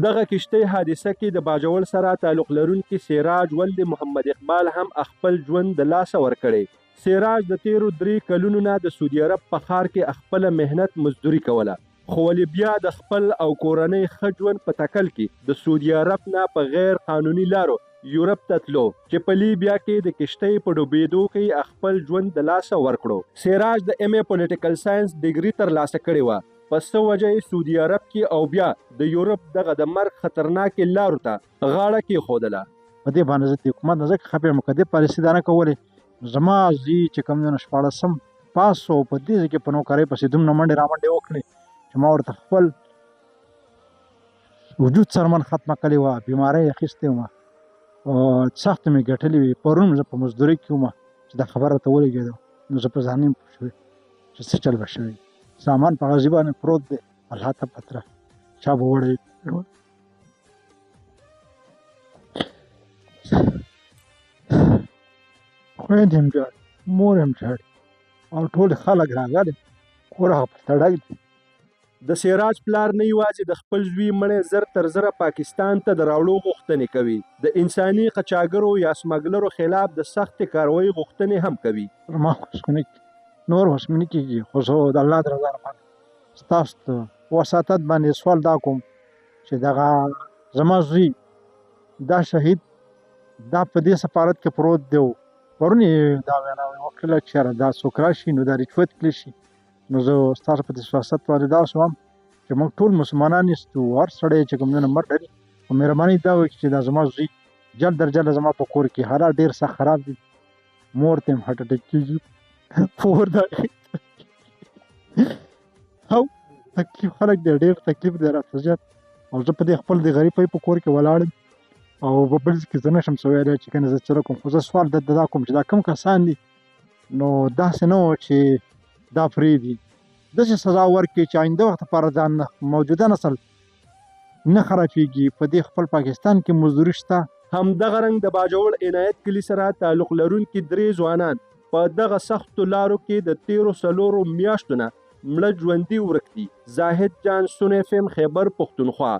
دغه کشتۍ حادثه کې د باجوړ سره تعلق لرونکي سراج ولد محمد اقبال هم خپل ژوند د لاسه ورکړی. سراج د تیرو 3 کلونو نه د سعودي عرب په ښار کې خپله مهنت مزدوري کوله، خو ولې بیا د خپل او کورنۍ ښه ژوند په تکل کې د سعودي عرب نه په غیر قانوني لارو یورپ ته تلو چې په لیبیا کې د کشتۍ په ډوبېدو کې خپل ژوند د لاسه ورکړو. سراج د MA پولیټیکل ساينس ډیګري ترلاسه کړې وه، په څه وجه یې سعودي عرب کې او بیا د یورپ دغه د مرګ خطرناکې لارو ته غاړه کېښودله. په دې باندې زه د حکومت نه ځکه خفه یم که دې پالیسي دا نه کولې زما زوی چې کوم دی نو 14 پاس و په دې ځای کې په نوکرۍ پسې دومره منډې رامنډې وکړې چې ما ورته خپل وجود څرمن ختمه کړې وه، بیمارۍ یې اخیستې ومه، سخته مې ګټلې وې. پرون زه په مزدورۍ کې ومه چې دا خبره راته ولګېده نو زه په ځان یم پوه شوې چې څه چل به شوی. سامان په غازي باندې پروت دی، الله ته پتره چا به وړی. خویندې هم جاړي، مور هم جاړي او ټول خلک راغلي، کور هغه په تړک دی. د سراج پلار نه یوازې د خپل زوی مړی زر تر زره پاکستان ته د راوړو غوښتنې کوي، د انساني قاچاګرو یا سمګلرو خلاف د سختې کاروایي غوښتنې هم کوي. ما خوشخوني نور اوس مې نه کېږي، خو زه د الله د رضا لپاره ستاسو ته وساتت باندې سوال دا کوم چې دغه زما زوی دا شهید دا په دې سفارت کې پروت دی، پرون یې دا وینا وکړله چې یاره دا څوک راشي نو دا رشوت کړی شي. نو زه ستاسو په دې سیاست باندې دا شوم چې موږ ټول مسلمانان یستو، هر سړی چې کوم دی نو مرګ لري، خو مهرباني دا وکړي چې دا زما زوی جلد در جلد زما په کور کې حالات ډېر سخت خراب دي، مور ته هم هټ اټیک کېږي، پور دا او تکلیف خلک دی ډېر تکلیف دی راته زیات، او زه په دې خپل د غریبۍ په کور کې ولاړ یم او په بل کې زه نشم څه ویلی چې کنه زه څه کوم. خو زه سوال دا کوم چې دا کوم کسان دي نو داسې نه و چې دا پرېږدي، داسې سزا ورکړي چې آینده وخت لپاره ځان موجوده نسل نه خرابېږي. په دې خپل پاکستان کې مزدوري شته. همدغه رنګ د باجوړ عنایت کلي سره تعلق لرونکي 3 ځوانان په دغه سختو لارو کې د تیرو 4 میاشتو نه مړه ژوندي ورک دي. زاهد جان، سون FM، خیبر پښتونخوا.